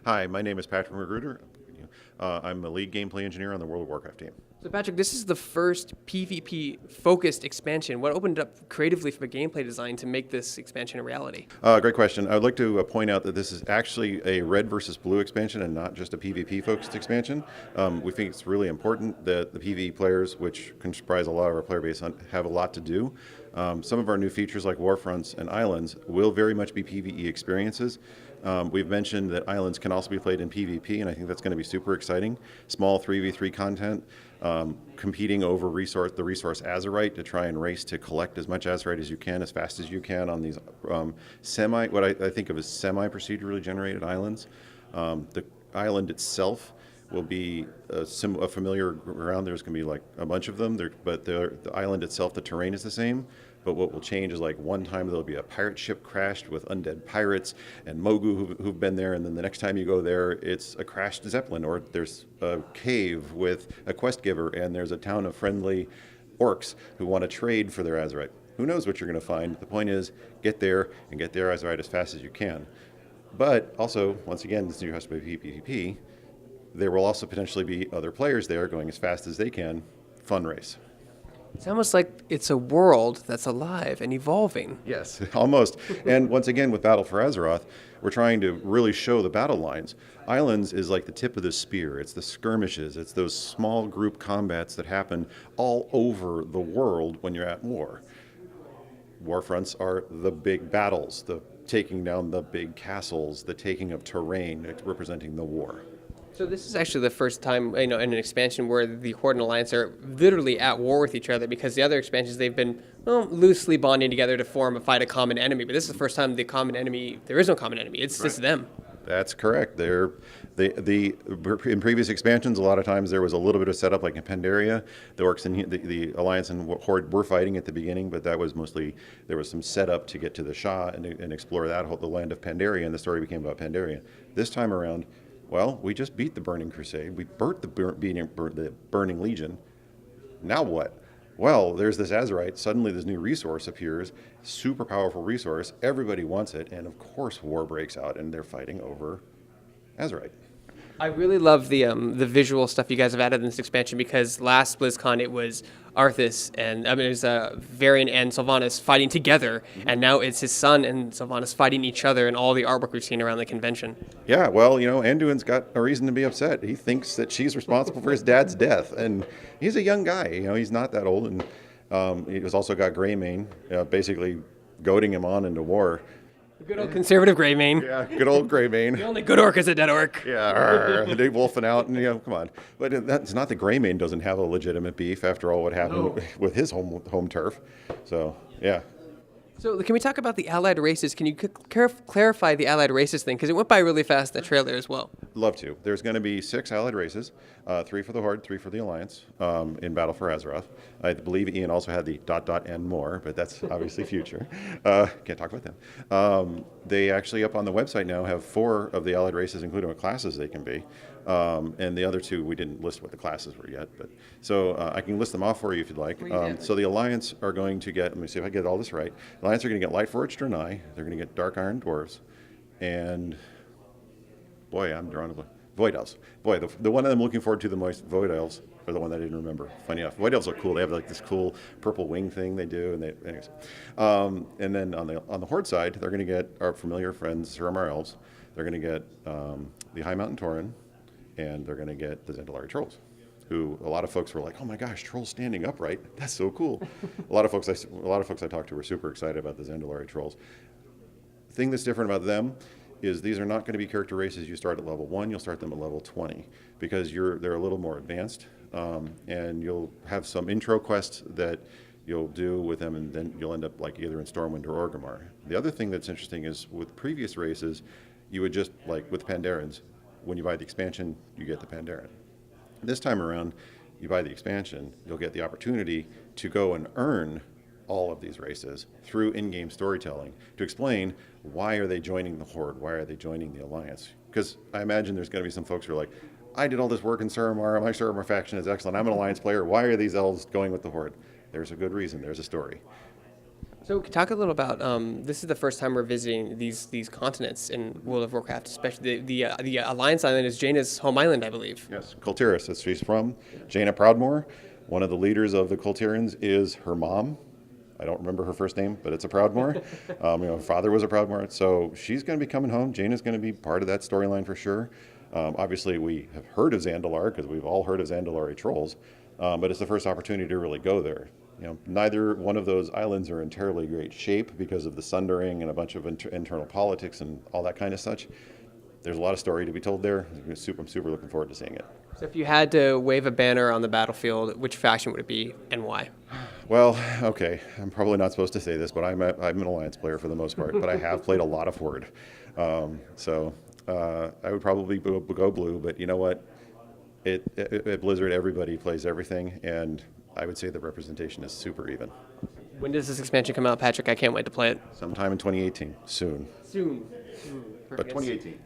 Hi, my name is Patrick Magruder. I'm a lead gameplay engineer on the World of Warcraft team. So Patrick, this is the first PvP focused expansion. What opened up creatively from a gameplay design to make this expansion a reality? Great question. I would like to point out that this is actually a red versus blue expansion and not just a PvP focused expansion. We think it's really important that the PvE players, which comprise a lot of our player base, have a lot to do. Some of our new features like Warfronts and Islands will very much be PvE experiences. We've mentioned that Islands can also be played in PvP, and I think that's going to be super exciting. Small 3v3 content, competing over the resource Azerite to try and race to collect as much Azerite as you can, as fast as you can on these what I think of as semi-procedurally generated islands. The island itself will be a familiar ground. There's going to be like a bunch of them, but the island itself, the terrain is the same. But what will change is like one time there'll be a pirate ship crashed with undead pirates and Mogu who've been there, and then the next time you go there, it's a crashed Zeppelin, or there's a cave with a quest giver, and there's a town of friendly orcs who want to trade for their Azerite. Who knows what you're going to find? The point is, get there and get their Azerite as fast as you can. But also, once again, this new has to be PvP. There will also potentially be other players there going as fast as they can. Fun race. It's almost like it's a world that's alive and evolving. Yes, almost. And once again, with Battle for Azeroth, we're trying to really show the battle lines. Islands is like the tip of the spear. It's the skirmishes. It's those small group combats that happen all over the world when you're at war. Warfronts are the big battles, the taking down the big castles, the taking of terrain representing the war. So this is actually the first time, in an expansion where the Horde and Alliance are literally at war with each other, because the other expansions they've been loosely bonding together to fight a common enemy. But this is the first time there is no common enemy. It's just them. That's correct. In previous expansions, a lot of times there was a little bit of setup, like in Pandaria. The Orcs and the Alliance and Horde were fighting at the beginning, but that was mostly, there was some setup to get to the Shah and explore the land of Pandaria, and the story became about Pandaria. This time around, well, we just beat the Burning Crusade. We burnt the Burning Legion. Now what? Well, there's this Azerite. Suddenly this new resource appears, super powerful resource. Everybody wants it, and of course war breaks out, and they're fighting over Azerite. I really love the visual stuff you guys have added in this expansion, because last BlizzCon it was Arthas and it was Varian and Sylvanas fighting together, and now it's his son and Sylvanas fighting each other, and all the artwork we've seen around the convention. Yeah, well, Anduin's got a reason to be upset. He thinks that she's responsible for his dad's death, and he's a young guy. He's not that old, and he's also got Greymane, basically goading him on into war. Good old conservative Greymane. Yeah, good old Greymane. The only good orc is a dead orc. Yeah, they wolfing out, and come on. But that's not that Greymane doesn't have a legitimate beef after all what happened with his home turf. So, yeah. So can we talk about the allied races? Can you clarify the allied races thing? Because it went by really fast in the trailer as well. Love to. There's going to be 6 allied races, 3 for the Horde, 3 for the Alliance, in Battle for Azeroth. I believe Ian also had the ... and more, but that's obviously future. Can't talk about them. They actually, up on the website now, have 4 of the allied races, including what classes they can be. And the other 2, we didn't list what the classes were yet. So I can list them off for you if you'd like. So the Alliance are going to get, let me see if I get all this right. The Alliance are going to get Lightforged Draenei. They're going to get Dark Iron Dwarves. And, boy, I'm drawing a blank. Void Elves. Boy, the one that I'm looking forward to the most, Void Elves, are the one that I didn't remember. Funny enough. Void Elves are cool. They have like this cool purple wing thing they do. Anyways. And then on the Horde side, they're going to get our familiar friends, Suramar Elves. They're going to get the High Mountain Tauren, and they're going to get the Zandalari Trolls, who a lot of folks were like, "Oh my gosh, trolls standing upright! That's so cool." a lot of folks I talked to were super excited about the Zandalari Trolls. The thing that's different about them is these are not going to be character races you start at level 1. You'll start them at level 20 because they're a little more advanced, and you'll have some intro quests that you'll do with them, and then you'll end up like either in Stormwind or Orgrimmar. The other thing that's interesting is with previous races, you would just, like with Pandarans, when you buy the expansion, you get the Pandaren. This time around, you buy the expansion, you'll get the opportunity to go and earn all of these races through in-game storytelling to explain why are they joining the Horde, why are they joining the Alliance. Because I imagine there's going to be some folks who are like, I did all this work in Suramar, my Suramar faction is excellent, I'm an Alliance player, why are these elves going with the Horde? There's a good reason, there's a story. So talk a little about this is the first time we're visiting these continents in World of Warcraft, especially the Alliance Island is Jaina's home island, I believe. Yes, Kultiris. That's where she's from. Jaina Proudmoore. One of the leaders of the Kultirans is her mom. I don't remember her first name, but it's a Proudmoore. Her father was a Proudmoore. So she's going to be coming home. Jaina's going to be part of that storyline for sure. Obviously, we have heard of Zandalar because we've all heard of Zandalari trolls, but it's the first opportunity to really go there. Neither one of those islands are in terribly great shape because of the sundering and a bunch of internal politics and all that kind of such. There's a lot of story to be told there. I'm super looking forward to seeing it. So if you had to wave a banner on the battlefield, which faction would it be and why? Well, okay, I'm probably not supposed to say this, but I'm an Alliance player for the most part, but I have played a lot of Horde. I would probably go blue, but you know what? At Blizzard, everybody plays everything, and I would say the representation is super even. When does this expansion come out, Patrick? I can't wait to play it. Sometime in 2018, soon. Soon. But 2018.